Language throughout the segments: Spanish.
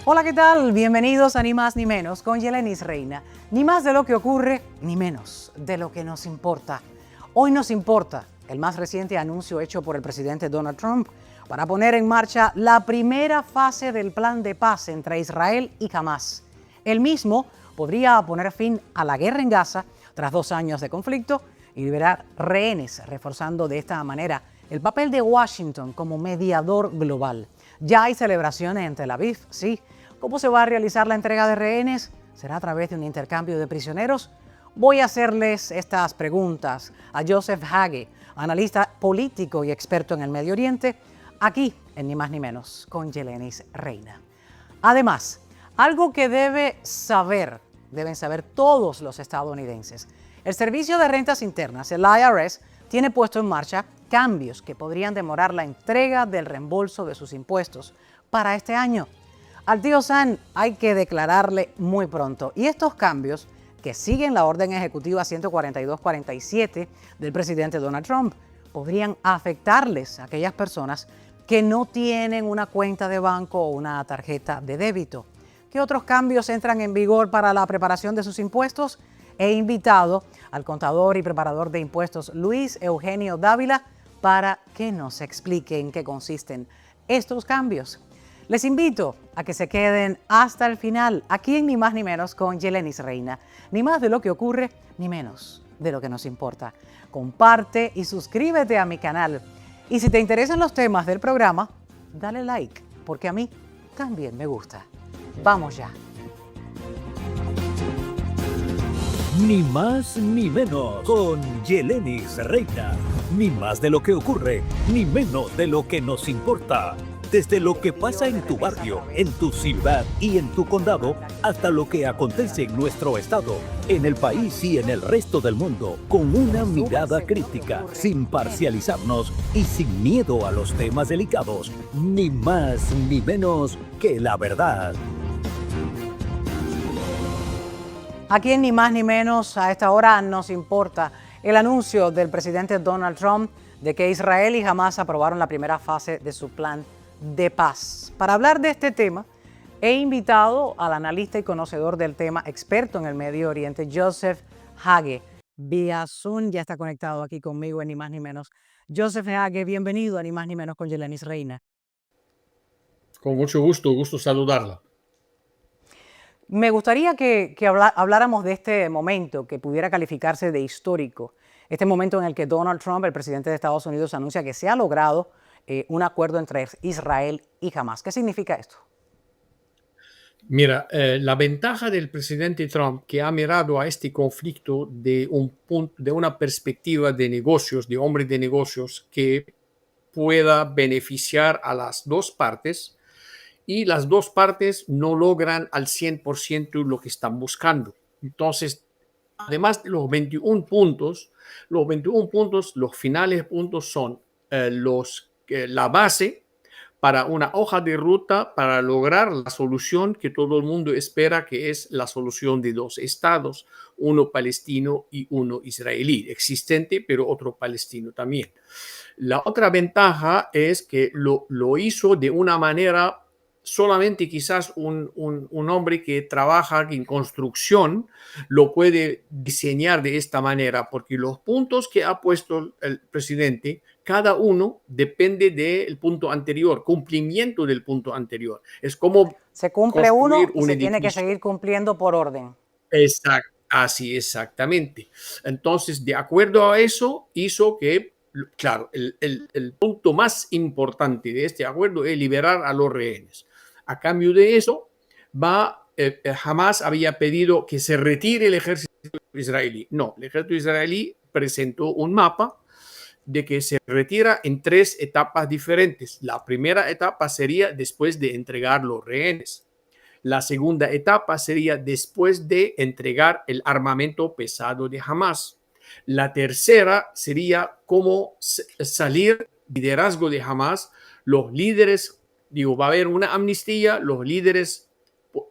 Hola, ¿qué tal? Bienvenidos a Ni Más Ni Menos con Yelenis Reina. Ni más de lo que ocurre, ni menos de lo que nos importa. Hoy nos importa el más reciente anuncio hecho por el presidente Donald Trump para poner en marcha la primera fase del plan de paz entre Israel y Hamás. El mismo podría poner fin a la guerra en Gaza tras 2 años de conflicto y liberar rehenes, reforzando de esta manera el papel de Washington como mediador global. Ya hay celebraciones en Tel Aviv, sí. ¿Cómo se va a realizar la entrega de rehenes? ¿Será a través de un intercambio de prisioneros? Voy a hacerles estas preguntas a Joseph Hagee, analista político y experto en el Medio Oriente, aquí en Ni Más Ni Menos con Yelenis Reina. Además, algo que deben saber todos los estadounidenses. El Servicio de Rentas Internas, el IRS, tiene puesto en marcha cambios que podrían demorar la entrega del reembolso de sus impuestos para este año. Al tío Sam hay que declararle muy pronto. Y estos cambios, que siguen la orden ejecutiva 14247 del presidente Donald Trump, podrían afectarles a aquellas personas que no tienen una cuenta de banco o una tarjeta de débito. ¿Qué otros cambios entran en vigor para la preparación de sus impuestos? He invitado al contador y preparador de impuestos Luis Eugenio Dávila para que nos explique en qué consisten estos cambios. Les invito a que se queden hasta el final, aquí en Ni Más Ni Menos con Yelenis Reina. Ni más de lo que ocurre, ni menos de lo que nos importa. Comparte y suscríbete a mi canal. Y si te interesan los temas del programa, dale like, porque a mí también me gusta. Vamos ya. Ni más ni menos con Yelenis Reina. Ni más de lo que ocurre, ni menos de lo que nos importa. Desde lo que pasa en tu barrio, en tu ciudad y en tu condado, hasta lo que acontece en nuestro estado, en el país y en el resto del mundo, con una mirada crítica, sin parcializarnos y sin miedo a los temas delicados. Ni más ni menos que la verdad. Aquí en Ni Más Ni Menos, a esta hora nos importa el anuncio del presidente Donald Trump de que Israel y Hamás aprobaron la primera fase de su plan de paz. Para hablar de este tema, he invitado al analista y conocedor del tema, experto en el Medio Oriente, Joseph Hagee. Vía Zoom ya está conectado aquí conmigo en Ni Más Ni Menos. Joseph Hagee, bienvenido a Ni Más Ni Menos con Yelenis Reina. Con mucho gusto saludarla. Me gustaría que habláramos de este momento que pudiera calificarse de histórico. Este momento en el que Donald Trump, el presidente de Estados Unidos, anuncia que se ha logrado un acuerdo entre Israel y Hamás. ¿Qué significa esto? Mira, la ventaja del presidente Trump, que ha mirado a este conflicto de una perspectiva de negocios, de hombre de negocios, que pueda beneficiar a las dos partes, y las dos partes no logran al 100% lo que están buscando. Entonces, además de los 21 puntos, los finales puntos son la base para una hoja de ruta para lograr la solución que todo el mundo espera, que es la solución de dos estados, uno palestino y uno israelí, existente, pero otro palestino también. La otra ventaja es que lo hizo de una manera, solamente quizás un hombre que trabaja en construcción lo puede diseñar de esta manera, porque los puntos que ha puesto el presidente, cada uno depende del punto anterior, cumplimiento del punto anterior. Es como se cumple uno y un se tiene que edificio. seguir cumpliendo por orden. Exacto, así exactamente. Entonces, de acuerdo a eso, hizo que, claro, el punto más importante de este acuerdo es liberar a los rehenes. A cambio de eso, Hamás había pedido que se retire el ejército israelí. No, el ejército israelí presentó un mapa de que se retira en 3 etapas diferentes. La primera etapa sería después de entregar los rehenes. La segunda etapa sería después de entregar el armamento pesado de Hamás. La tercera sería cómo salir liderazgo de Hamás. Los líderes, va a haber una amnistía, los líderes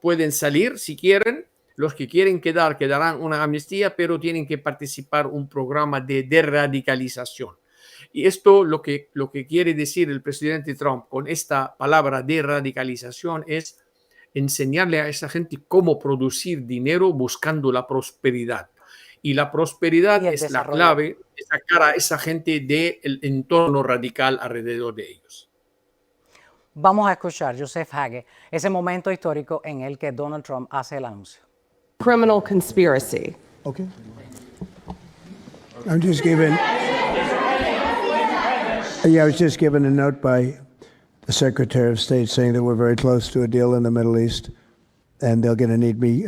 pueden salir si quieren, los que quieren quedarán una amnistía, pero tienen que participar en un programa de deradicalización. Y esto lo que quiere decir el presidente Trump con esta palabra de radicalización es enseñarle a esa gente cómo producir dinero buscando la prosperidad. Y la prosperidad Y el es la desarrollo. clave de sacar a esa gente del entorno radical alrededor de ellos. Vamos a escuchar, Joseph Hage, ese momento histórico en el que Donald Trump hace el anuncio. Criminal conspiracy. Okay. I'm just given. Yeah, I was just given a note by the Secretary of State saying that we're very close to a deal in the Middle East, and they're going to need me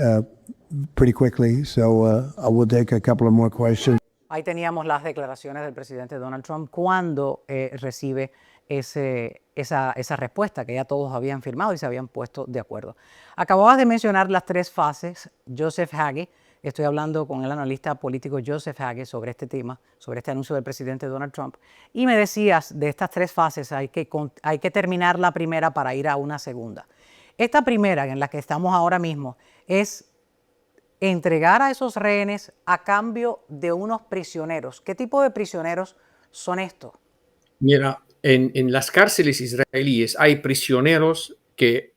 pretty quickly. So I will take a couple of more questions. Ahí teníamos las declaraciones del presidente Donald Trump cuando recibe esa respuesta que ya todos habían firmado y se habían puesto de acuerdo. Acababas de mencionar las 3 fases, Joseph Hage. Estoy hablando con el analista político Joseph Hage sobre este tema, sobre este anuncio del presidente Donald Trump. Y me decías, de estas 3 fases hay que terminar la primera para ir a una segunda. Esta primera, en la que estamos ahora mismo, es entregar a esos rehenes a cambio de unos prisioneros. ¿Qué tipo de prisioneros son estos? Mira, en las cárceles israelíes hay prisioneros que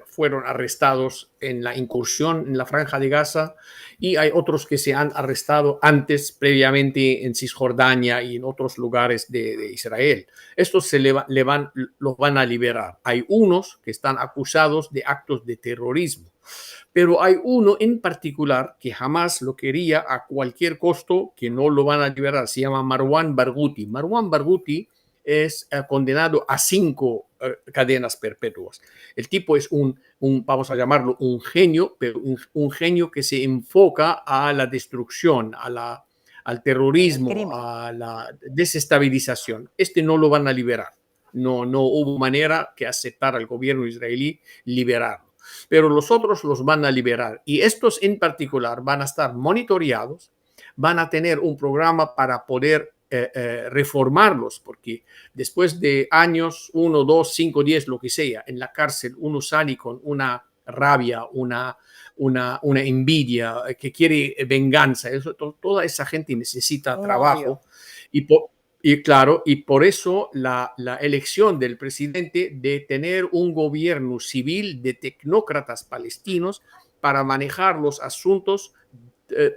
fueron arrestados en la incursión en la Franja de Gaza, y hay otros que se han arrestado antes, previamente en Cisjordania y en otros lugares de Israel. Estos los van a liberar. Hay unos que están acusados de actos de terrorismo, pero hay uno en particular que jamás lo quería a cualquier costo, que no lo van a liberar. Se llama Marwan Barghouti. Marwan Barghouti es condenado a 5 cadenas perpetuas. El tipo es vamos a llamarlo un genio, pero un genio que se enfoca a la destrucción, al terrorismo, a la desestabilización. Este no lo van a liberar. No hubo manera que aceptara al gobierno israelí liberarlo. Pero los otros los van a liberar. Y estos en particular van a estar monitoreados, van a tener un programa para poder reformarlos, porque después de años, 1, 2, 5, 10, lo que sea, en la cárcel, uno sale con una rabia, una envidia, que quiere venganza. Toda esa gente necesita trabajo. Y por eso la elección del presidente de tener un gobierno civil de tecnócratas palestinos para manejar los asuntos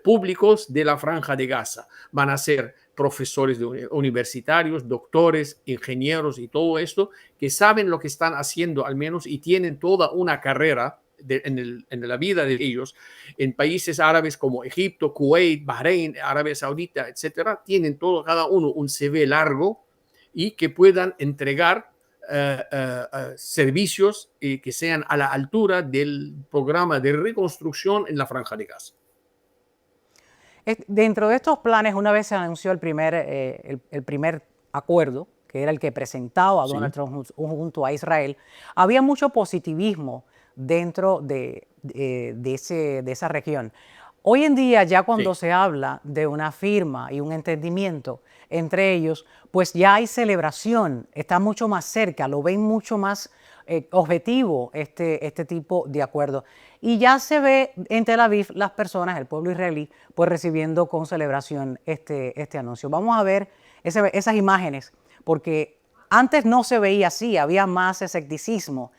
públicos de la Franja de Gaza. Van a ser profesores universitarios, doctores, ingenieros y todo esto, que saben lo que están haciendo al menos y tienen toda una carrera en la vida de ellos en países árabes como Egipto, Kuwait, Bahrein, Arabia Saudita, etcétera. Tienen cada uno un CV largo y que puedan entregar servicios que sean a la altura del programa de reconstrucción en la Franja de Gaza. Dentro de estos planes, una vez se anunció el primer acuerdo, que era el que presentaba a Donald Trump junto a Israel, había mucho positivismo dentro de esa región. Hoy en día, ya cuando se habla de una firma y un entendimiento entre ellos, pues ya hay celebración, está mucho más cerca, lo ven mucho más objetivo este tipo de acuerdo. Y ya se ve en Tel Aviv las personas, el pueblo israelí, pues recibiendo con celebración este anuncio. Vamos a ver esas imágenes, porque antes no se veía así, había más escepticismo,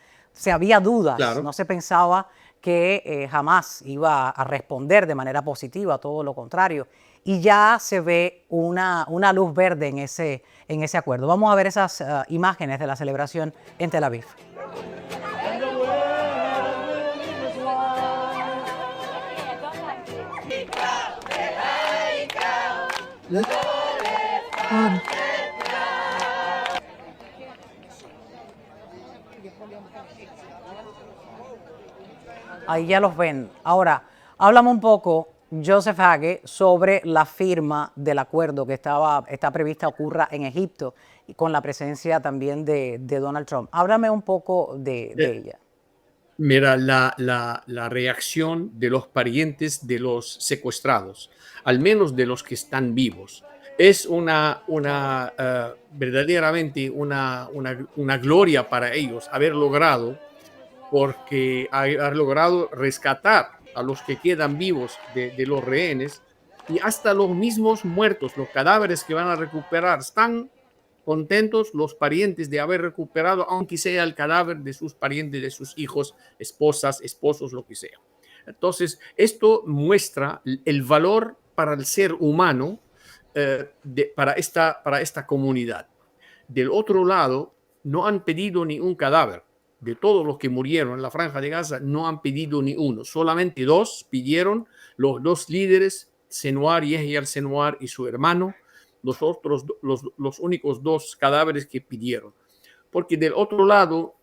había dudas, no se pensaba que jamás iba a responder de manera positiva, todo lo contrario. Y ya se ve una luz verde en ese acuerdo. Vamos a ver esas imágenes de la celebración en Tel Aviv. Ahí ya los ven. Ahora, háblame un poco, Joseph Hage, sobre la firma del acuerdo que está prevista ocurra en Egipto y con la presencia también de Donald Trump. Háblame un poco de ella. Mira, la reacción de los parientes de los secuestrados, al menos de los que están vivos, es verdaderamente una gloria para ellos haber logrado, porque haber logrado rescatar a los que quedan vivos de los rehenes, y hasta los mismos muertos, los cadáveres que van a recuperar, están contentos los parientes de haber recuperado, aunque sea el cadáver de sus parientes, de sus hijos, esposas, esposos, lo que sea. Entonces, esto muestra el valor para el ser humano para esta comunidad. Del otro lado, no han pedido ni un cadáver. De todos los que murieron en la Franja de Gaza, no han pedido ni uno. Solamente dos pidieron, los dos líderes, Senwar, Yehya al-Senwar y su hermano, los únicos dos cadáveres que pidieron. Porque del otro lado,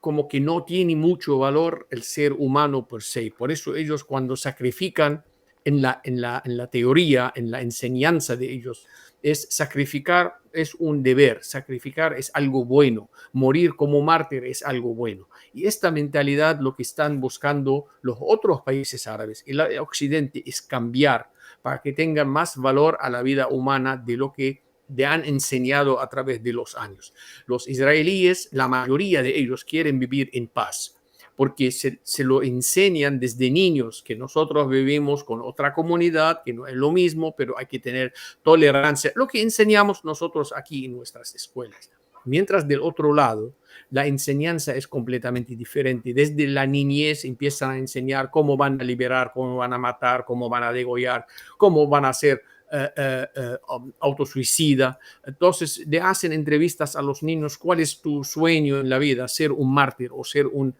como que no tiene mucho valor el ser humano per se. Por eso ellos cuando sacrifican en la teoría, en la enseñanza de ellos, es sacrificar es un deber, sacrificar es algo bueno, morir como mártir es algo bueno. Y esta mentalidad lo que están buscando los otros países árabes y el Occidente es cambiar para que tengan más valor a la vida humana de lo que le han enseñado a través de los años. Los israelíes, la mayoría de ellos quieren vivir en paz porque se lo enseñan desde niños, que nosotros vivimos con otra comunidad, que no es lo mismo, pero hay que tener tolerancia, lo que enseñamos nosotros aquí en nuestras escuelas. Mientras del otro lado, la enseñanza es completamente diferente. Desde la niñez empiezan a enseñar cómo van a liberar, cómo van a matar, cómo van a degollar, cómo van a hacer autosuicida. Entonces le hacen entrevistas a los niños, ¿cuál es tu sueño en la vida? ¿Ser un mártir o ser un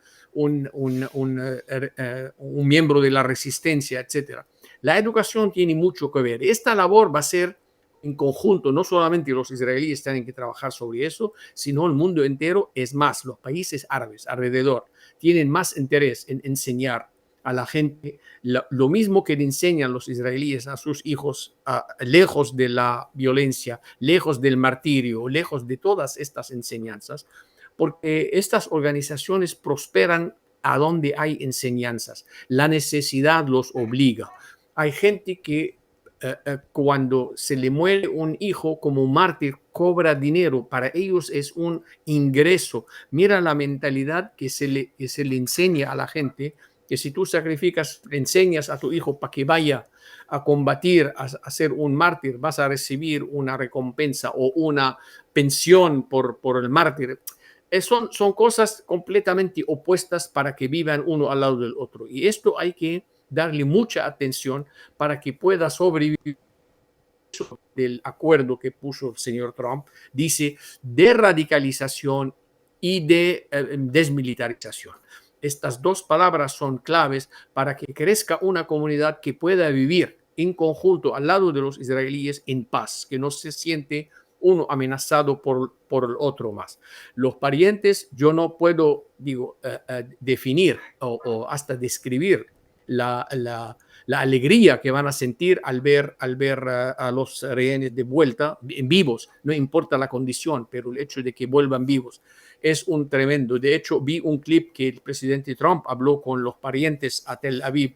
miembro de la resistencia, etcétera? La educación tiene mucho que ver. Esta labor va a ser en conjunto, no solamente los israelíes tienen que trabajar sobre eso, sino el mundo entero. Es más, los países árabes alrededor tienen más interés en enseñar a la gente lo mismo que le enseñan los israelíes a sus hijos, lejos de la violencia, lejos del martirio, lejos de todas estas enseñanzas, porque estas organizaciones prosperan a donde hay enseñanzas. La necesidad los obliga. Hay gente que cuando se le muere un hijo como mártir, cobra dinero. Para ellos es un ingreso. Mira la mentalidad que se le enseña a la gente, que si tú sacrificas, enseñas a tu hijo para que vaya a combatir, a ser un mártir, vas a recibir una recompensa o una pensión por el mártir. Son cosas completamente opuestas para que vivan uno al lado del otro. Y esto hay que darle mucha atención para que pueda sobrevivir. Del acuerdo que puso el señor Trump dice de radicalización y de desmilitarización. Estas dos palabras son claves para que crezca una comunidad que pueda vivir en conjunto al lado de los israelíes en paz, que no se siente uno amenazado por el otro más. Los parientes, yo no puedo, definir o hasta describir la alegría que van a sentir al ver a los rehenes de vuelta en vivos. No importa la condición, pero el hecho de que vuelvan vivos es un tremendo. De hecho, vi un clip que el presidente Trump habló con los parientes a Tel Aviv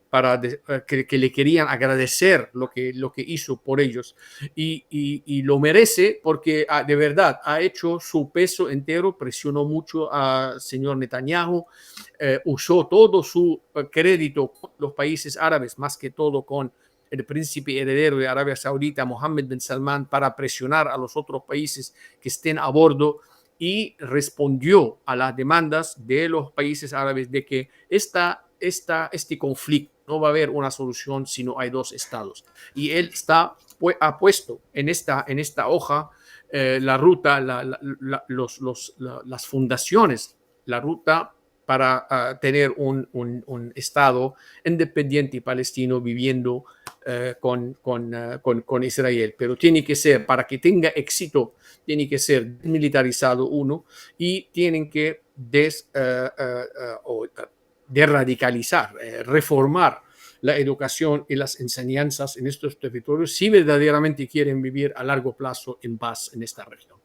para que le querían agradecer lo que hizo por ellos. Y lo merece porque de verdad ha hecho su peso entero, presionó mucho al señor Netanyahu, usó todo su crédito con los países árabes, más que todo con el príncipe heredero de Arabia Saudita, Mohammed bin Salman, para presionar a los otros países que estén a bordo, y respondió a las demandas de los países árabes de que este conflicto no va a haber una solución si no hay dos estados. Y él ha puesto en esta hoja la ruta, las fundaciones, la ruta para tener un estado independiente y palestino viviendo con Israel. Pero tiene que ser, para que tenga éxito, tiene que ser desmilitarizado uno, y tienen que radicalizar, reformar la educación y las enseñanzas en estos territorios si verdaderamente quieren vivir a largo plazo en paz en esta región.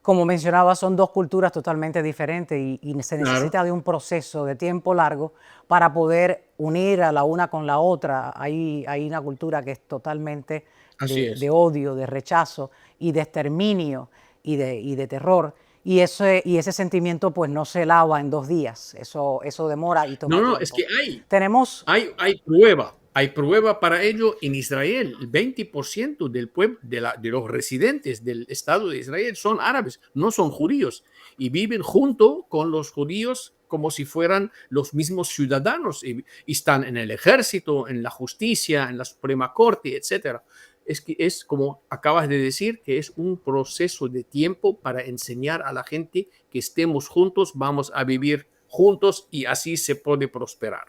Como mencionaba, son dos culturas totalmente diferentes y se necesita de un proceso de tiempo largo para poder unir a la una con la otra. Hay una cultura que es totalmente de odio, de rechazo y de exterminio y de terror. Y ese sentimiento pues no se lava en 2 días. Eso demora y toma tiempo. Es que Tenemos... hay prueba Hay prueba para ello en Israel. El 20% del pueblo, de los residentes del Estado de Israel son árabes, no son judíos, y viven junto con los judíos como si fueran los mismos ciudadanos, y están en el ejército, en la justicia, en la Suprema Corte, etc. Es que es como acabas de decir, que es un proceso de tiempo para enseñar a la gente que estemos juntos, vamos a vivir juntos y así se puede prosperar.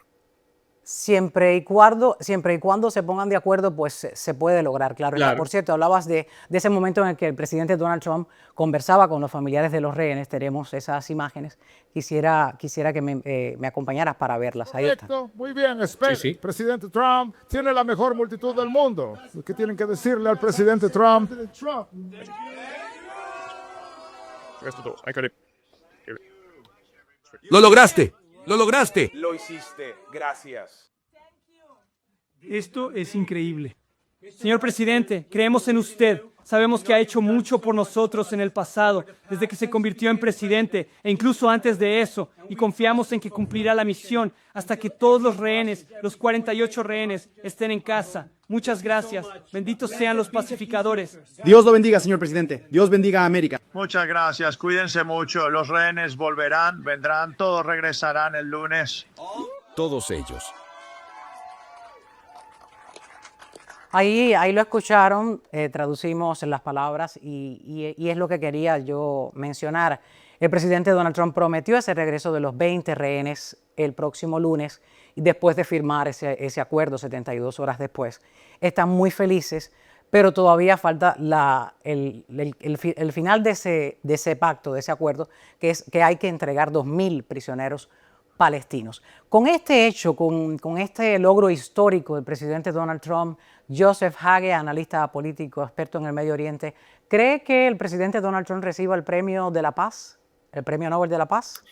Siempre y cuando se pongan de acuerdo, pues se puede lograr, claro. Claro. Por cierto, hablabas de ese momento en el que el presidente Donald Trump conversaba con los familiares de los rehenes. Tenemos esas imágenes. Quisiera que me acompañaras para verlas. Ahí está. Correcto, muy bien, espere. Sí, sí. Presidente Trump tiene la mejor multitud del mundo. ¿Qué tienen que decirle al presidente Trump? ¡Lo lograste! ¡Lo lograste! Lo hiciste, gracias. Esto es increíble. Señor presidente, creemos en usted. Sabemos que ha hecho mucho por nosotros en el pasado, desde que se convirtió en presidente e incluso antes de eso, y confiamos en que cumplirá la misión hasta que todos los rehenes, los 48 rehenes, estén en casa. Muchas gracias. Benditos sean los pacificadores. Dios lo bendiga, señor presidente. Dios bendiga a América. Muchas gracias. Cuídense mucho. Los rehenes volverán, vendrán, todos regresarán el lunes. Todos ellos. Ahí lo escucharon, traducimos las palabras y es lo que quería yo mencionar. El presidente Donald Trump prometió ese regreso de los 20 rehenes el próximo lunes y después de firmar ese acuerdo 72 horas después. Están muy felices, pero todavía falta el final de ese pacto, de ese acuerdo, que es que hay que entregar 2.000 prisioneros palestinos. Con este hecho, con este logro histórico del presidente Donald Trump, Joseph Hage, analista político, experto en el Medio Oriente, ¿cree que el presidente Donald Trump reciba el premio de la paz, el premio Nobel de la Paz?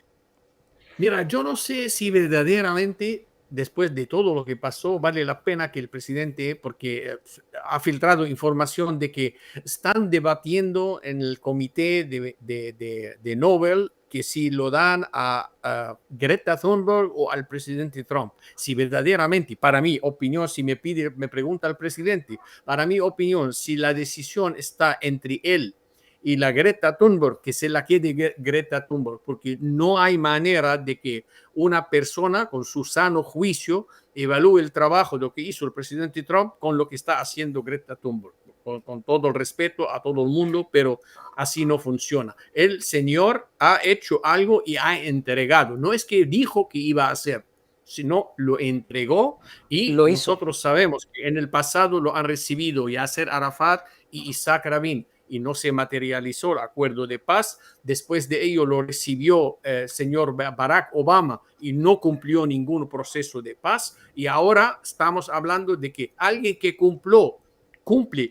Mira, yo no sé si verdaderamente, después de todo lo que pasó, vale la pena que el presidente, porque ha filtrado información de que están debatiendo en el comité de Nobel que si lo dan a Greta Thunberg o al presidente Trump. Si verdaderamente, para mi opinión, si me pregunta el presidente, para mi opinión, si la decisión está entre él y la Greta Thunberg, que se la quede Greta Thunberg, porque no hay manera de que una persona con su sano juicio evalúe el trabajo de lo que hizo el presidente Trump con lo que está haciendo Greta Thunberg. Con todo el respeto a todo el mundo, pero así no funciona. El señor ha hecho algo y ha entregado. No es que dijo que iba a hacer, sino lo entregó y lo hizo. Nosotros sabemos que en el pasado lo han recibido Yasser Arafat y Isaac Rabin y no se materializó el acuerdo de paz. Después de ello lo recibió el señor Barack Obama y no cumplió ningún proceso de paz. Y ahora estamos hablando de que alguien que cumple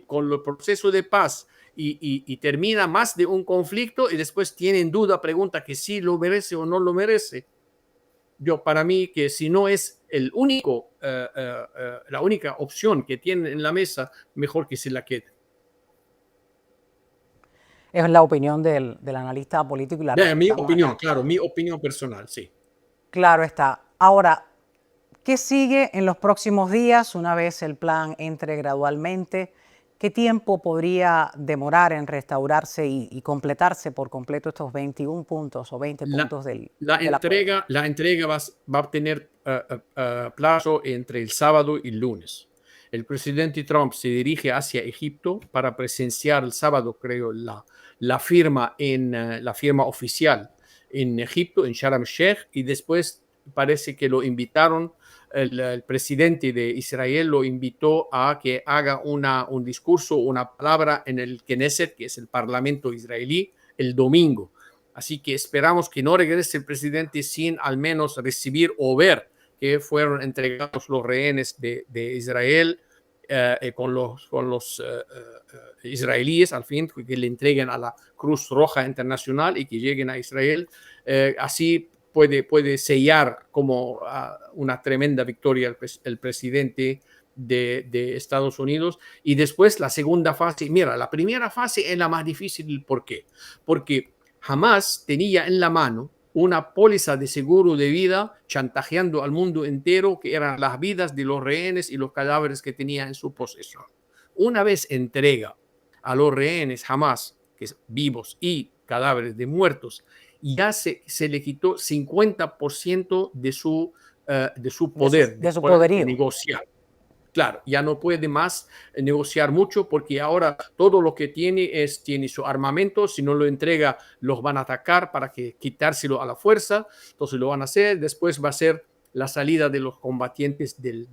con el proceso de paz y termina más de un conflicto y después tiene en duda, pregunta que si lo merece o no lo merece. Para mí, que si no es la única opción que tienen en la mesa, mejor que se la quede. Es la opinión del analista político. Y Mi opinión, claro, mi opinión personal, sí. Claro está. Ahora, ¿qué sigue en los próximos días una vez el plan entre gradualmente? ¿Qué tiempo podría demorar en restaurarse y completarse por completo estos 21 puntos o 20 puntos La entrega va a tener plazo entre el sábado y el lunes. El presidente Trump se dirige hacia Egipto para presenciar el sábado, creo, la firma oficial en Egipto, en Sharm el Sheikh, y después parece que lo invitaron. El presidente de Israel lo invitó a que haga un discurso, una palabra en el Knesset, que es el parlamento israelí, el domingo. Así que esperamos que no regrese el presidente sin al menos recibir o ver que fueron entregados los rehenes de Israel con los israelíes, al fin, que le entreguen a la Cruz Roja Internacional y que lleguen a Israel. Así puede sellar como una tremenda victoria el presidente de Estados Unidos. Y después la segunda fase. Mira, la primera fase es la más difícil. ¿Por qué? Porque Hamas tenía en la mano una póliza de seguro de vida chantajeando al mundo entero que eran las vidas de los rehenes y los cadáveres que tenía en su posesión. Una vez entrega a los rehenes Hamás, que es vivos y cadáveres de muertos, ya se le quitó 50% de su poder, de su poderío. de negociar. Claro, ya no puede más negociar mucho porque ahora todo lo que tiene su armamento. Si no lo entrega, los van a atacar para quitárselo a la fuerza. Entonces lo van a hacer. Después va a ser la salida de los combatientes de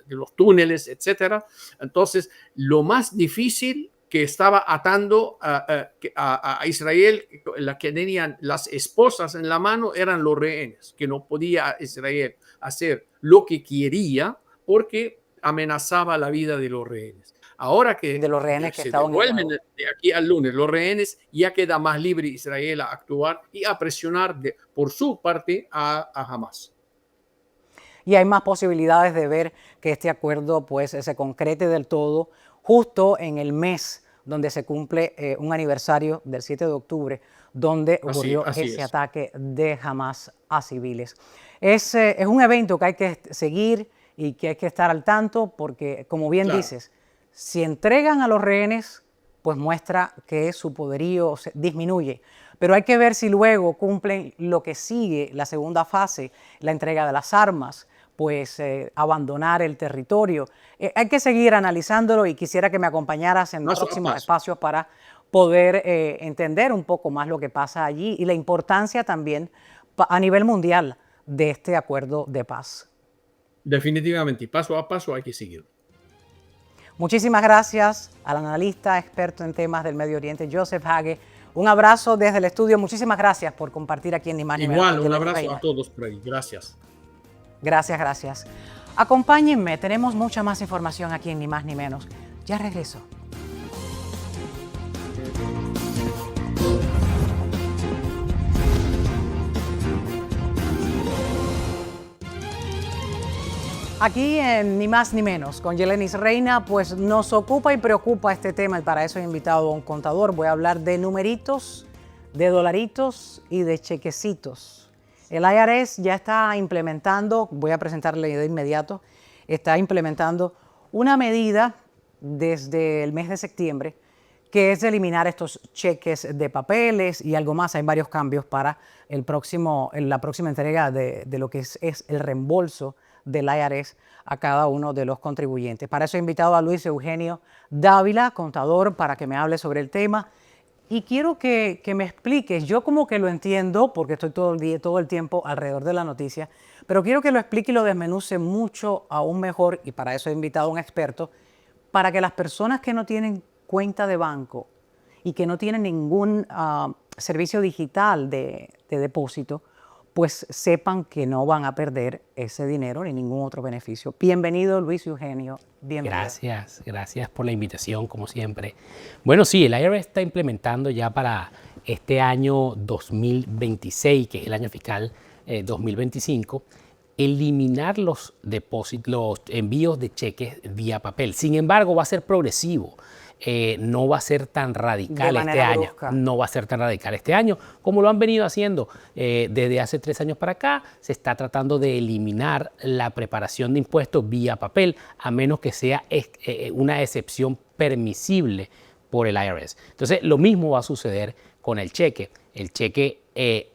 los túneles, etc. Entonces, lo más difícil que estaba atando a Israel, la que tenían las esposas en la mano, eran los rehenes, que no podía Israel hacer lo que quería porque amenazaba la vida de los rehenes. Ahora que de los rehenes que se estaban devuelven de aquí al lunes los rehenes, ya queda más libre Israel a actuar y a presionar por su parte a Hamás. Y hay más posibilidades de ver que este acuerdo pues se concrete del todo justo en el mes donde se cumple un aniversario del 7 de octubre, donde ocurrió ese ataque de Hamás a civiles. Es un evento que hay que seguir y que hay que estar al tanto porque, como bien dices, si entregan a los rehenes, pues muestra que su poderío disminuye. Pero hay que ver si luego cumplen lo que sigue, la segunda fase, la entrega de las armas, pues abandonar el territorio. Hay que seguir analizándolo y quisiera que me acompañaras en los próximos espacios para poder entender un poco más lo que pasa allí y la importancia también a nivel mundial de este acuerdo de paz. Definitivamente, paso a paso hay que seguirlo. Muchísimas gracias al analista experto en temas del Medio Oriente, Joseph Hage. Un abrazo desde el estudio. Muchísimas gracias por compartir aquí en Ni Más Ni Menos. Igual, un abrazo a todos por ahí. Gracias. Gracias, gracias. Acompáñenme, tenemos mucha más información aquí en Ni Más Ni Menos. Ya regreso. Aquí en Ni Más Ni Menos, con Yelenis Reina, pues nos ocupa y preocupa este tema y para eso he invitado a un contador. Voy a hablar de numeritos, de dolaritos y de chequecitos. El IRS ya está implementando, voy a presentarle de inmediato, está implementando una medida desde el mes de septiembre que es eliminar estos cheques de papeles y algo más. Hay varios cambios para la próxima entrega de lo que es el reembolso del IRS a cada uno de los contribuyentes. Para eso he invitado a Luis Eugenio Dávila, contador, para que me hable sobre el tema. Y quiero que me expliques, yo como que lo entiendo porque estoy todo el tiempo alrededor de la noticia, pero quiero que lo explique y lo desmenuce mucho aún mejor, y para eso he invitado a un experto, para que las personas que no tienen cuenta de banco y que no tienen ningún servicio digital de depósito, pues sepan que no van a perder ese dinero ni ningún otro beneficio. Bienvenido, Luis Eugenio. Bienvenido. Gracias por la invitación, como siempre. Bueno, sí, el IRS está implementando ya para este año 2026, que es el año fiscal 2025, eliminar los depósitos, los envíos de cheques vía papel. Sin embargo, va a ser progresivo. No va a ser tan radical este año. No va a ser tan radical este año como lo han venido haciendo desde hace 3 años para acá. Se está tratando de eliminar la preparación de impuestos vía papel, a menos que sea una excepción permisible por el IRS. Entonces, lo mismo va a suceder con el cheque. El cheque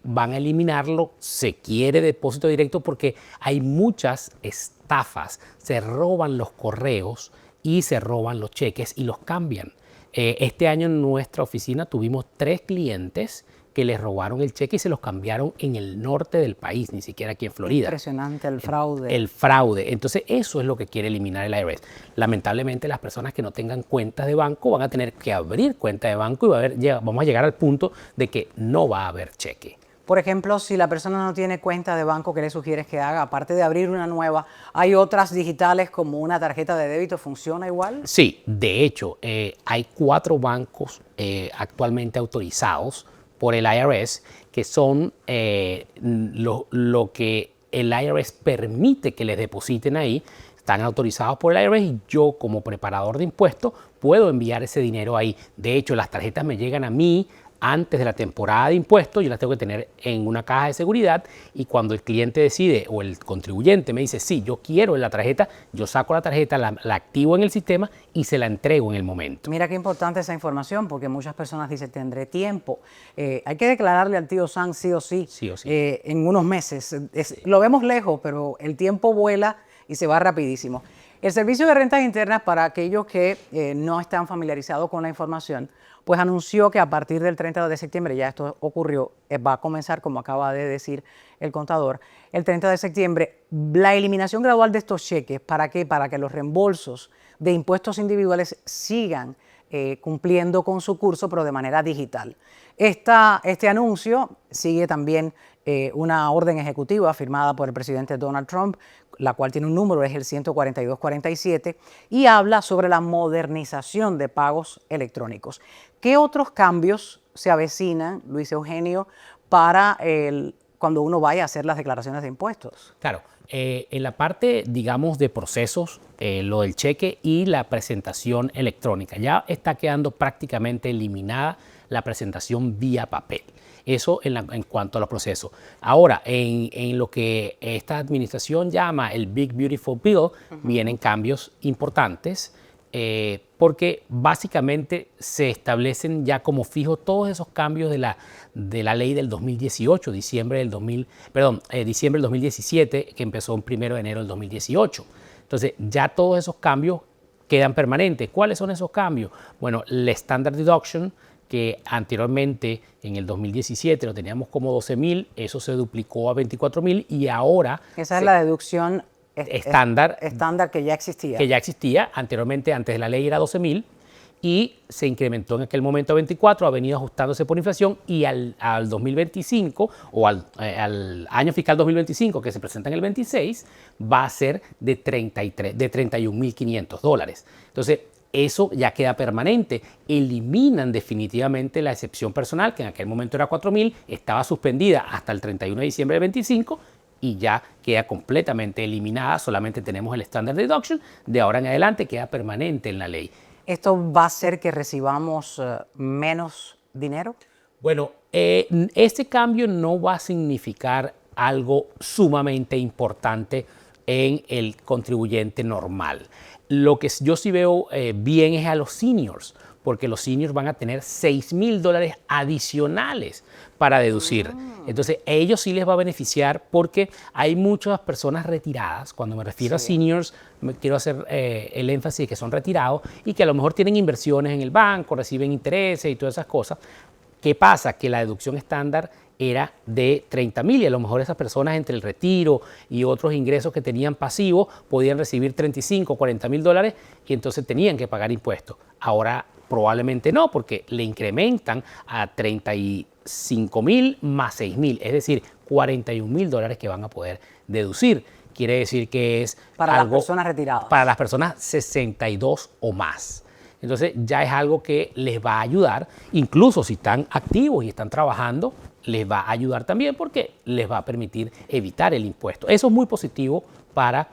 van a eliminarlo, se quiere depósito directo porque hay muchas estafas. Se roban los correos y se roban los cheques y los cambian. Este año en nuestra oficina tuvimos 3 clientes que les robaron el cheque y se los cambiaron en el norte del país, ni siquiera aquí en Florida. Impresionante el fraude. El fraude. Entonces eso es lo que quiere eliminar el IRS. Lamentablemente las personas que no tengan cuentas de banco van a tener que abrir cuenta de banco y vamos a llegar al punto de que no va a haber cheque. Por ejemplo, si la persona no tiene cuenta de banco, ¿qué le sugieres que haga? Aparte de abrir una nueva, ¿hay otras digitales como una tarjeta de débito? ¿Funciona igual? Sí, de hecho, hay 4 bancos actualmente autorizados por el IRS que son lo que el IRS permite que les depositen ahí. Están autorizados por el IRS y yo, como preparador de impuestos, puedo enviar ese dinero ahí. De hecho, las tarjetas me llegan a mí antes de la temporada de impuestos, yo las tengo que tener en una caja de seguridad y cuando el cliente decide o el contribuyente me dice, sí, yo quiero la tarjeta, yo saco la tarjeta, la activo en el sistema y se la entrego en el momento. Mira qué importante esa información porque muchas personas dicen, tendré tiempo. Hay que declararle al tío Sam sí o sí, en unos meses. Lo vemos lejos, pero el tiempo vuela y se va rapidísimo. El Servicio de Rentas Internas, para aquellos que no están familiarizados con la información, pues anunció que a partir del 30 de septiembre, ya esto ocurrió, va a comenzar, como acaba de decir el contador, el 30 de septiembre, la eliminación gradual de estos cheques. ¿Para qué? Para que los reembolsos de impuestos individuales sigan cumpliendo con su curso, pero de manera digital. Este anuncio sigue también una orden ejecutiva firmada por el presidente Donald Trump, la cual tiene un número, es el 14247, y habla sobre la modernización de pagos electrónicos. ¿Qué otros cambios se avecinan, Luis Eugenio, para cuando uno vaya a hacer las declaraciones de impuestos? Claro, en la parte, digamos, de procesos, lo del cheque y la presentación electrónica, ya está quedando prácticamente eliminada la presentación vía papel. Eso en cuanto a los procesos. Ahora, en lo que esta administración llama el Big Beautiful Bill, vienen cambios importantes porque básicamente se establecen ya como fijo todos esos cambios de la ley del 2018, diciembre del 2017, que empezó el 1 de enero del 2018. Entonces, ya todos esos cambios quedan permanentes. ¿Cuáles son esos cambios? Bueno, el Standard Deduction, que anteriormente en el 2017 lo teníamos como 12,000, eso se duplicó a 24,000 y ahora... Esa es la deducción estándar que ya existía. Que ya existía, anteriormente, antes de la ley era 12,000 y se incrementó en aquel momento a 24, ha venido ajustándose por inflación y al 2025 o al año fiscal 2025 que se presenta en el 26 va a ser de 31,500 dólares. Entonces, eso ya queda permanente. Eliminan definitivamente la excepción personal, que en aquel momento era 4,000, estaba suspendida hasta el 31 de diciembre del 25 y ya queda completamente eliminada. Solamente tenemos el Standard Deduction. De ahora en adelante queda permanente en la ley. ¿Esto va a hacer que recibamos menos dinero? Bueno, este cambio no va a significar algo sumamente importante en el contribuyente normal. Lo que yo sí veo bien es a los seniors, porque los seniors van a tener $6,000 adicionales para deducir. Entonces, a ellos sí les va a beneficiar porque hay muchas personas retiradas. Cuando me refiero a seniors, quiero hacer el énfasis de que son retirados y que a lo mejor tienen inversiones en el banco, reciben intereses y todas esas cosas. ¿Qué pasa? Que la deducción estándar era de 30,000 y a lo mejor esas personas entre el retiro y otros ingresos que tenían pasivos podían recibir 35, 40,000 dólares y entonces tenían que pagar impuestos. Ahora probablemente no, porque le incrementan a 35,000 más 6,000, es decir, 41,000 dólares que van a poder deducir. Quiere decir que es para algo las personas retiradas. Para las personas 62 o más. Entonces ya es algo que les va a ayudar, incluso si están activos y están trabajando, les va a ayudar también porque les va a permitir evitar el impuesto. Eso es muy positivo para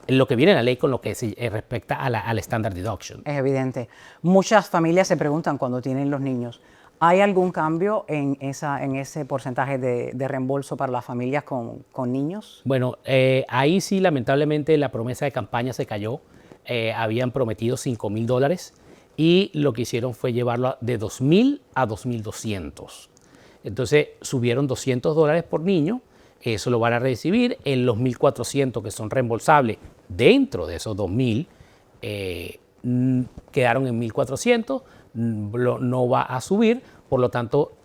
lo que viene en la ley con lo que se respecta al Standard Deduction. Es evidente. Muchas familias se preguntan cuando tienen los niños, ¿hay algún cambio en ese porcentaje de reembolso para las familias con niños? Bueno, ahí sí lamentablemente la promesa de campaña se cayó. Habían prometido 5,000 dólares y lo que hicieron fue llevarlo de 2,000 a 2,200. Entonces subieron 200 dólares por niño, eso lo van a recibir en los 1,400 que son reembolsables. Dentro de esos 2,000 quedaron en 1,400, no va a subir, por lo tanto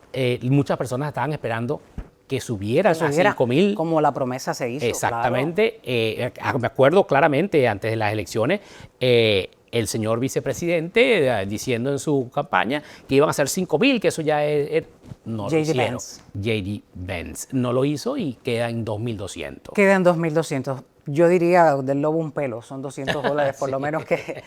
muchas personas estaban esperando que subieran a 5,000. Como la promesa se hizo. Exactamente. Claro. Me acuerdo claramente antes de las elecciones, el señor vicepresidente diciendo en su campaña que iban a ser 5,000, que eso ya no lo hicieron. J.D. Vance no lo hizo y queda en 2,200. Queda en 2,200. Yo diría del lobo un pelo, son 200 dólares por lo menos que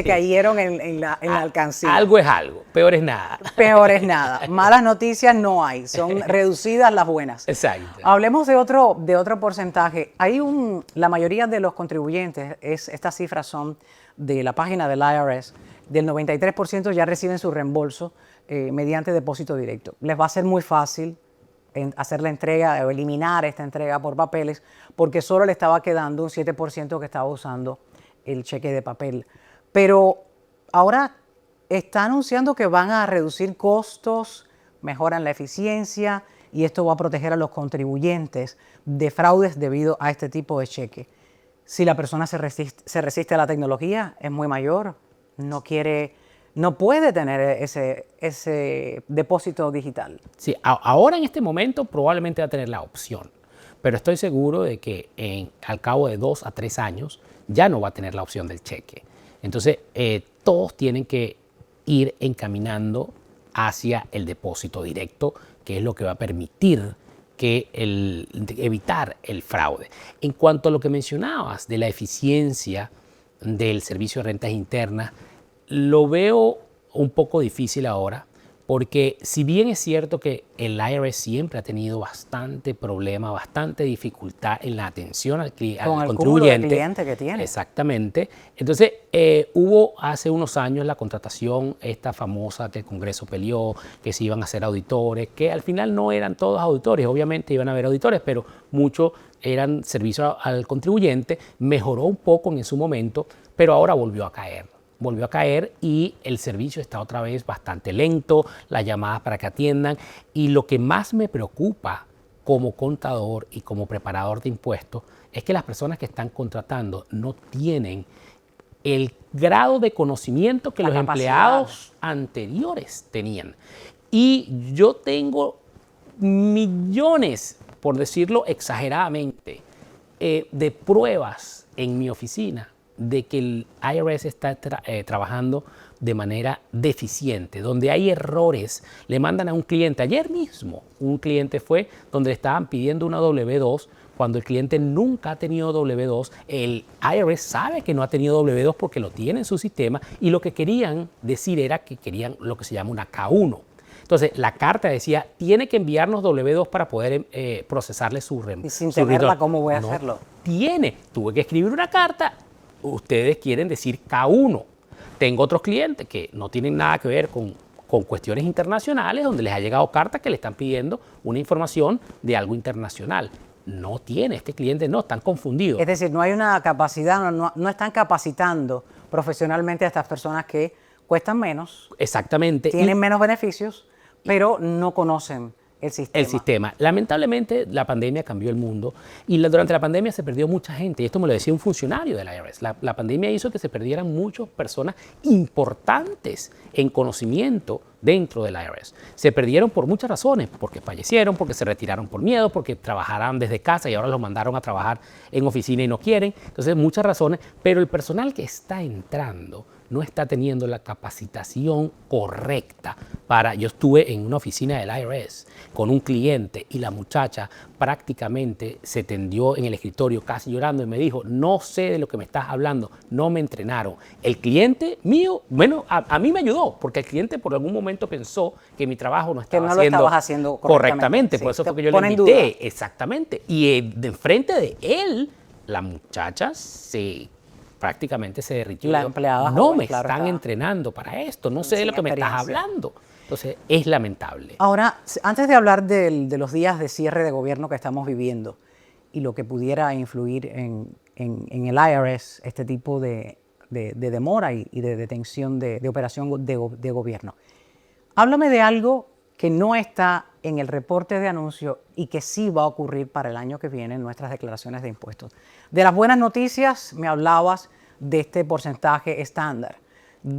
cayeron en la alcancía. Algo es algo, peor es nada. Peor es nada. Malas noticias no hay, son reducidas las buenas. Exacto. Hablemos de otro porcentaje. La mayoría de los contribuyentes, estas cifras son de la página del IRS, del 93% ya reciben su reembolso mediante depósito directo. Les va a ser muy fácil hacer la entrega o eliminar esta entrega por papeles porque solo le estaba quedando un 7% que estaba usando el cheque de papel. Pero ahora está anunciando que van a reducir costos, mejoran la eficiencia y esto va a proteger a los contribuyentes de fraudes debido a este tipo de cheque. Si la persona se resiste a la tecnología, es muy mayor, no puede tener ese depósito digital. Sí, ahora en este momento probablemente va a tener la opción, pero estoy seguro de que al cabo de 2 a 3 años ya no va a tener la opción del cheque. Entonces, todos tienen que ir encaminando hacia el depósito directo, que es lo que va a permitir evitar el fraude. En cuanto a lo que mencionabas de la eficiencia del servicio de rentas internas, lo veo un poco difícil ahora, porque si bien es cierto que el IRS siempre ha tenido bastante problema, bastante dificultad en la atención al contribuyente. Cliente que tiene. Exactamente. Entonces, hubo hace unos años la contratación esta famosa que el Congreso peleó, que se iban a hacer auditores, que al final no eran todos auditores, obviamente iban a haber auditores, pero muchos eran servicio al contribuyente. Mejoró un poco en su momento, pero ahora volvió a caer y el servicio está otra vez bastante lento, las llamadas para que atiendan. Y lo que más me preocupa como contador y como preparador de impuestos es que las personas que están contratando no tienen el grado de conocimiento que los empleados anteriores tenían. Y yo tengo millones, por decirlo exageradamente, de pruebas en mi oficina de que el IRS está trabajando de manera deficiente, donde hay errores. Le mandan a un cliente, ayer mismo un cliente fue donde le estaban pidiendo una W2 cuando el cliente nunca ha tenido W2. El IRS sabe que no ha tenido W2 porque lo tiene en su sistema y lo que querían decir era que querían lo que se llama una K1. Entonces, la carta decía, tiene que enviarnos W2 para poder procesarle su retorno. Y sin tenerla, ¿cómo voy a hacerlo? Tuve que escribir una carta. Ustedes quieren decir K1. Tengo otros clientes que no tienen nada que ver con cuestiones internacionales, donde les ha llegado cartas que le están pidiendo una información de algo internacional. No tiene, este cliente no, están confundidos. Es decir, no hay una capacidad, no están capacitando profesionalmente a estas personas que cuestan menos. Exactamente. Tienen menos beneficios, pero no conocen el sistema. Lamentablemente, la pandemia cambió el mundo y durante la pandemia se perdió mucha gente. Y esto me lo decía un funcionario del IRS. La pandemia hizo que se perdieran muchas personas importantes en conocimiento dentro del IRS. Se perdieron por muchas razones, porque fallecieron, porque se retiraron por miedo, porque trabajaran desde casa y ahora los mandaron a trabajar en oficina y no quieren. Entonces, muchas razones, pero el personal que está entrando no está teniendo la capacitación correcta para... Yo estuve en una oficina del IRS con un cliente y la muchacha prácticamente se tendió en el escritorio casi llorando y me dijo, no sé de lo que me estás hablando, no me entrenaron. El cliente mío, bueno, a mí me ayudó, porque el cliente por algún momento pensó que mi trabajo no estaba lo estabas haciendo correctamente. Por eso fue que yo le invité. Exactamente. Y de enfrente de él, la muchacha prácticamente se derritió. La empleada no joven, me están entrenando para esto, no sé de lo que me estás hablando. Entonces, es lamentable. Ahora, antes de hablar de los días de cierre de gobierno que estamos viviendo y lo que pudiera influir en el IRS, este tipo de demora y de detención de operación de gobierno, háblame de algo que no está en el reporte de anuncio y que sí va a ocurrir para el año que viene en nuestras declaraciones de impuestos. De las buenas noticias, me hablabas de este porcentaje estándar.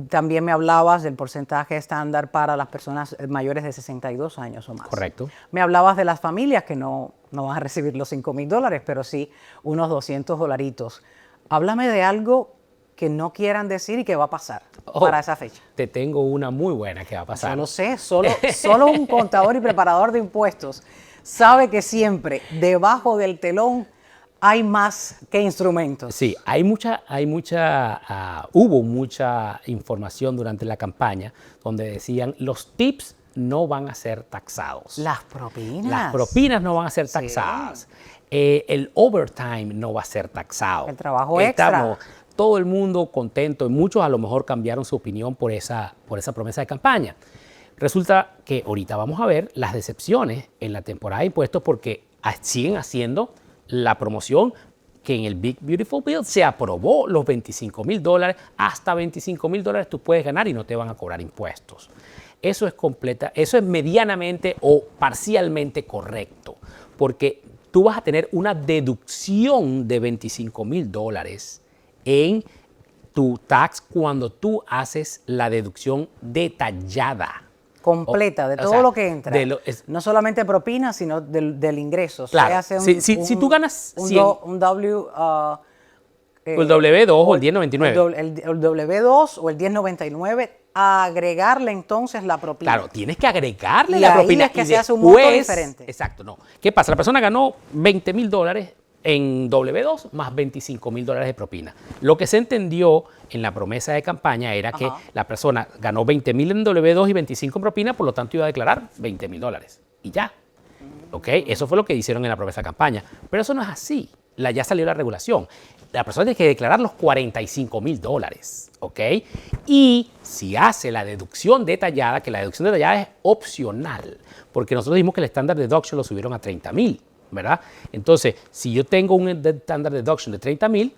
También me hablabas del porcentaje estándar para las personas mayores de 62 años o más. Correcto. Me hablabas de las familias que no van a recibir los $5,000, pero sí unos $200. Háblame de algo que no quieran decir y que va a pasar para esa fecha. Te tengo una muy buena que va a pasar. Yo lo sé, solo un contador y preparador de impuestos sabe que siempre debajo del telón hay más que instrumentos. Sí, hubo mucha información durante la campaña donde decían los tips no van a ser taxados. Las propinas. Las propinas no van a ser taxadas. Sí. El overtime no va a ser taxado. El trabajo extra. Todo el mundo contento y muchos a lo mejor cambiaron su opinión por esa promesa de campaña. Resulta que ahorita vamos a ver las decepciones en la temporada de impuestos porque siguen haciendo la promoción que en el Big Beautiful Bill se aprobó los $25,000, hasta $25,000 tú puedes ganar y no te van a cobrar impuestos. Eso es medianamente o parcialmente correcto, porque tú vas a tener una deducción de $25,000 en tu tax cuando tú haces la deducción detallada. Completa, de todo lo que entra. No solamente propina, sino del ingreso. Claro, si tú ganas un 100, el W2 o el 1099. El W2 o el 1099, agregarle entonces la propina. Claro, tienes que agregarle y la ahí propina. Es que se hace un monto diferente. Exacto, no. ¿Qué pasa? La persona ganó $20,000 en W2 más $25,000 de propina. Lo que se entendió en la promesa de campaña era que la persona ganó $20,000 en W2 y 25 en propina, por lo tanto iba a declarar $20,000 y ya. ¿Ok? Eso fue lo que hicieron en la promesa de campaña. Pero eso no es así. Ya salió la regulación. La persona tiene que declarar los $45,000. ¿Ok? Y si hace la deducción detallada, que la deducción detallada es opcional, porque nosotros dijimos que el estándar deduction lo subieron a $30,000. ¿Verdad? Entonces, si yo tengo un standard deduction de $30,000,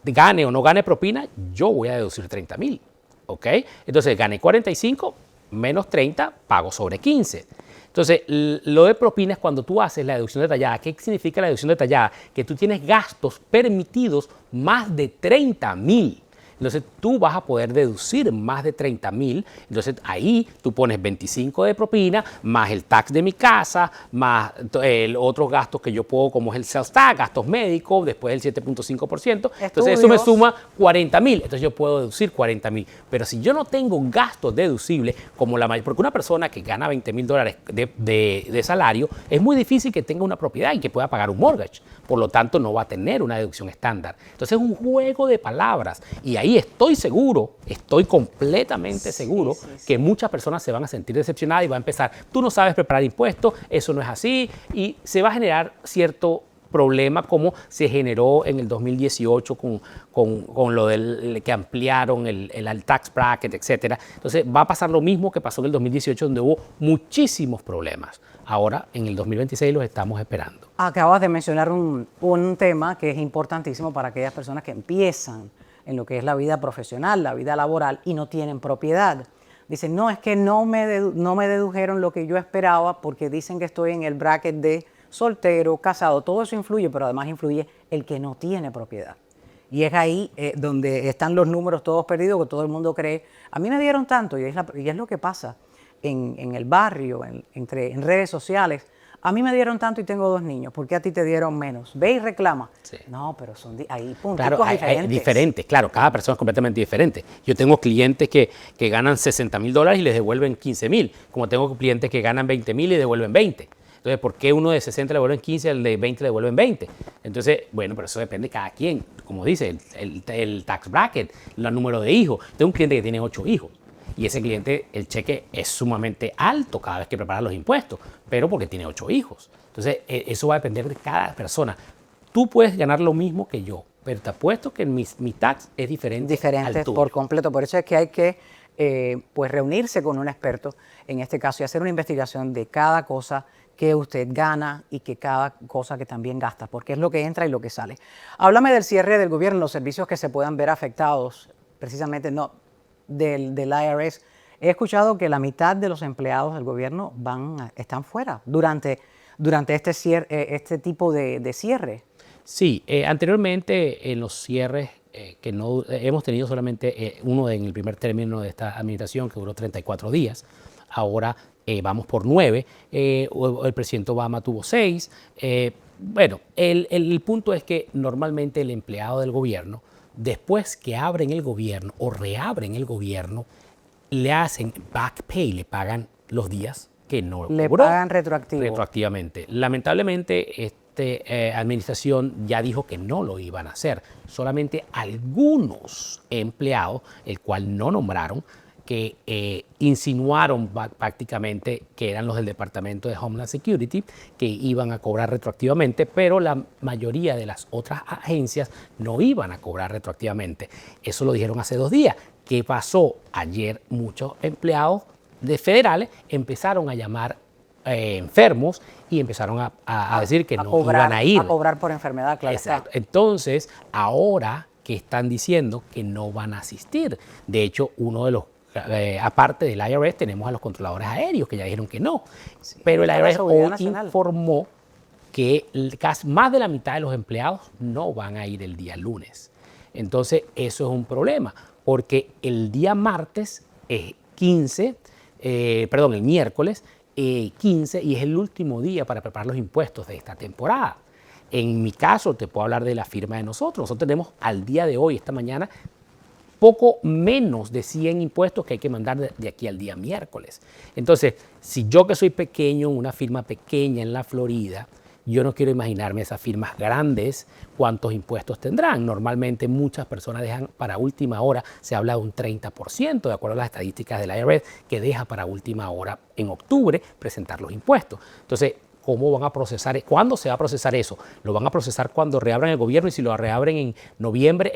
gane o no gane propina, yo voy a deducir $30,000. ¿Ok? Entonces, gane 45 menos 30, pago sobre 15. Entonces, lo de propina es cuando tú haces la deducción detallada. ¿Qué significa la deducción detallada? Que tú tienes gastos permitidos más de $30,000. Entonces tú vas a poder deducir más de $30,000. Entonces ahí tú pones 25 de propina, más el tax de mi casa, más otros gastos que yo puedo, como es el sales tax, gastos médicos, después el 7.5%. Entonces eso me suma $40,000. Entonces yo puedo deducir $40,000. Pero si yo no tengo gastos deducibles, como la mayoría, porque una persona que gana $20,000 de salario, es muy difícil que tenga una propiedad y que pueda pagar un mortgage. Por lo tanto, no va a tener una deducción estándar. Entonces es un juego de palabras. Y ahí estoy seguro, estoy completamente seguro que muchas personas se van a sentir decepcionadas y van a empezar, tú no sabes preparar impuestos, eso no es así, y se va a generar cierto problema como se generó en el 2018 con lo del que ampliaron el tax bracket, etc. Entonces va a pasar lo mismo que pasó en el 2018, donde hubo muchísimos problemas. Ahora, en el 2026 los estamos esperando. Acabas de mencionar un tema que es importantísimo para aquellas personas que empiezan en lo que es la vida profesional, la vida laboral y no tienen propiedad. Dicen, no, es que no me dedujeron lo que yo esperaba porque dicen que estoy en el bracket de soltero, casado, todo eso influye, pero además influye el que no tiene propiedad. Y es ahí donde están los números todos perdidos, que todo el mundo cree, a mí me dieron tanto, y es lo que pasa en el barrio, en redes sociales. A mí me dieron tanto y tengo 2 niños, ¿por qué a ti te dieron menos? Ve y reclama. Sí. No, pero son ahí puntos claro, hay diferentes. Claro, cada persona es completamente diferente. Yo tengo clientes que ganan $60,000 y les devuelven $15,000, como tengo clientes que ganan $20,000 y devuelven 20. Entonces, ¿por qué uno de 60 le devuelven 15 y el de 20 le devuelven 20? Entonces, bueno, pero eso depende de cada quien. Como dice, el tax bracket, el número de hijos. Tengo un cliente que tiene 8 hijos. Y ese cliente, el cheque es sumamente alto cada vez que prepara los impuestos, pero porque tiene 8 hijos. Entonces, eso va a depender de cada persona. Tú puedes ganar lo mismo que yo, pero te apuesto que mi tax es diferente al tuyo. Por completo. Por eso es que hay que pues reunirse con un experto, en este caso, y hacer una investigación de cada cosa que usted gana y que cada cosa que también gasta, porque es lo que entra y lo que sale. Háblame del cierre del gobierno, los servicios que se puedan ver afectados, precisamente del IRS. He escuchado que la mitad de los empleados del gobierno están fuera durante este tipo de cierre. Sí, anteriormente en los cierres que no hemos tenido solamente uno en el primer término de esta administración que duró 34 días. Ahora vamos por 9. El presidente Obama tuvo 6. Bueno, el punto es que normalmente el empleado del gobierno, después que abren el gobierno o reabren el gobierno, le hacen back pay, le pagan los días que no le cobró, pagan retroactivamente. Lamentablemente, esta administración ya dijo que no lo iban a hacer. Solamente algunos empleados, el cual no nombraron, que insinuaron prácticamente que eran los del Departamento de Homeland Security, que iban a cobrar retroactivamente, pero la mayoría de las otras agencias no iban a cobrar retroactivamente. Eso lo dijeron hace 2 días. ¿Qué pasó? Ayer muchos empleados federales empezaron a llamar enfermos y empezaron a decir que no iban a ir. A cobrar por enfermedad, claro. Exacto. Entonces, ahora que están diciendo que no van a asistir. De hecho, uno de los, aparte del IRS, tenemos a los controladores aéreos que ya dijeron que no. Sí, pero el IRS hoy nacional informó que casi más de la mitad de los empleados no van a ir el día lunes. Entonces, eso es un problema, porque el día martes es 15, el miércoles 15, y es el último día para preparar los impuestos de esta temporada. En mi caso, te puedo hablar de la firma de nosotros. Nosotros tenemos al día de hoy, esta mañana, poco menos de 100 impuestos que hay que mandar de aquí al día miércoles. Entonces, si yo que soy pequeño, una firma pequeña en la Florida, yo no quiero imaginarme esas firmas grandes cuántos impuestos tendrán. Normalmente muchas personas dejan para última hora, se habla de un 30%, de acuerdo a las estadísticas del IRS, que deja para última hora en octubre presentar los impuestos. Entonces, ¿cómo van a procesar? ¿Cuándo se va a procesar eso? Lo van a procesar cuando reabran el gobierno, y si lo reabren en noviembre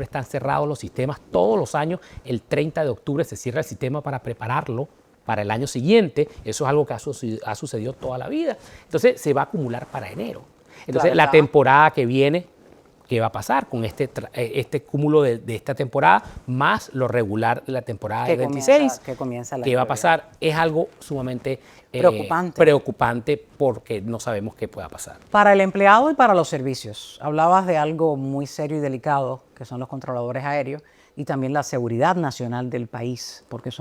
están cerrados los sistemas todos los años. El 30 de octubre se cierra el sistema para prepararlo para el año siguiente. Eso es algo que ha sucedido toda la vida. Entonces se va a acumular para enero. Entonces la temporada que viene, ¿qué va a pasar con este cúmulo de esta temporada más lo regular de la temporada de 26? ¿Qué va a pasar? Es algo sumamente preocupante porque no sabemos qué pueda pasar. Para el empleado y para los servicios. Hablabas de algo muy serio y delicado, que son los controladores aéreos, y también la seguridad nacional del país, porque es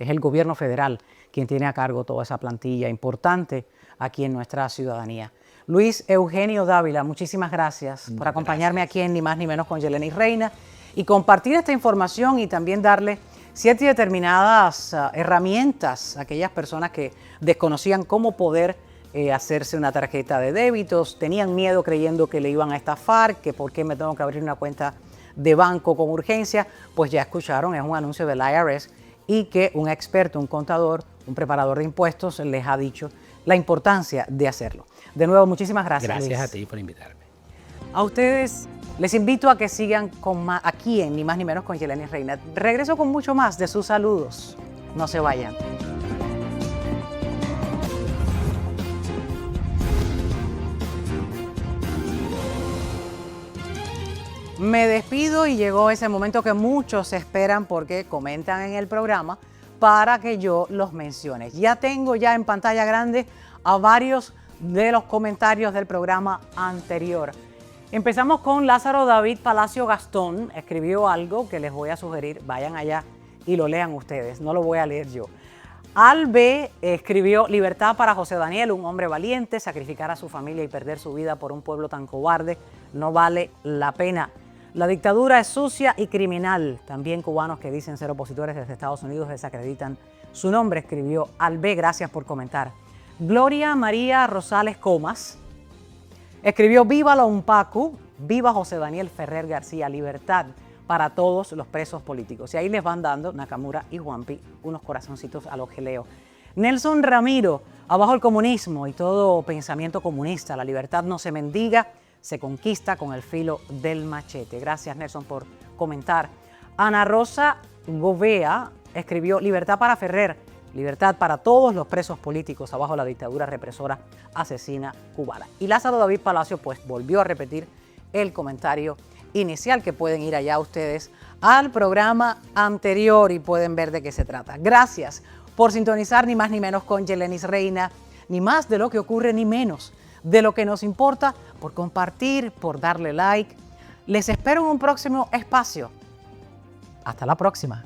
el gobierno federal quien tiene a cargo toda esa plantilla importante aquí en nuestra ciudadanía. Luis Eugenio Dávila, muchísimas gracias por acompañarme aquí en Ni Más Ni Menos con Yelenis Reina y compartir esta información, y también darle ciertas y determinadas herramientas a aquellas personas que desconocían cómo poder hacerse una tarjeta de débitos, tenían miedo creyendo que le iban a estafar, que por qué me tengo que abrir una cuenta de banco con urgencia. Pues ya escucharon, es un anuncio del IRS, y que un experto, un contador, un preparador de impuestos les ha dicho la importancia de hacerlo. De nuevo, muchísimas gracias. Gracias Luis. a ti por invitarme. A ustedes les invito a que sigan aquí en Ni Más Ni Menos con Yelenis Reina. Regreso con mucho más de sus saludos. No se vayan. Me despido y llegó ese momento que muchos esperan porque comentan en el programa para que yo los mencione. Ya tengo en pantalla grande a varios de los comentarios del programa anterior. Empezamos con Lázaro David Palacio Gastón. Escribió algo que les voy a sugerir. Vayan allá y lo lean ustedes. No lo voy a leer yo. Albe escribió: libertad para José Daniel, un hombre valiente. Sacrificar a su familia y perder su vida por un pueblo tan cobarde no vale la pena. La dictadura es sucia y criminal. También cubanos que dicen ser opositores desde Estados Unidos desacreditan su nombre, escribió Albe. Gracias por comentar. Gloria María Rosales Comas escribió: viva la UNPACU, viva José Daniel Ferrer García, libertad para todos los presos políticos. Y ahí les van dando Nakamura y Juanpi unos corazoncitos a los que leo. Nelson Ramiro: abajo el comunismo y todo pensamiento comunista. La libertad no se mendiga, se conquista con el filo del machete. Gracias, Nelson, por comentar. Ana Rosa Govea escribió: libertad para Ferrer, libertad para todos los presos políticos abajo la dictadura represora asesina cubana. Y Lázaro David Palacio pues volvió a repetir el comentario inicial, que pueden ir allá ustedes al programa anterior y pueden ver de qué se trata. Gracias por sintonizar Ni Más Ni Menos con Yelenis Reina. Ni más de lo que ocurre, ni menos de lo que nos importa, por compartir, por darle like. Les espero en un próximo espacio. Hasta la próxima.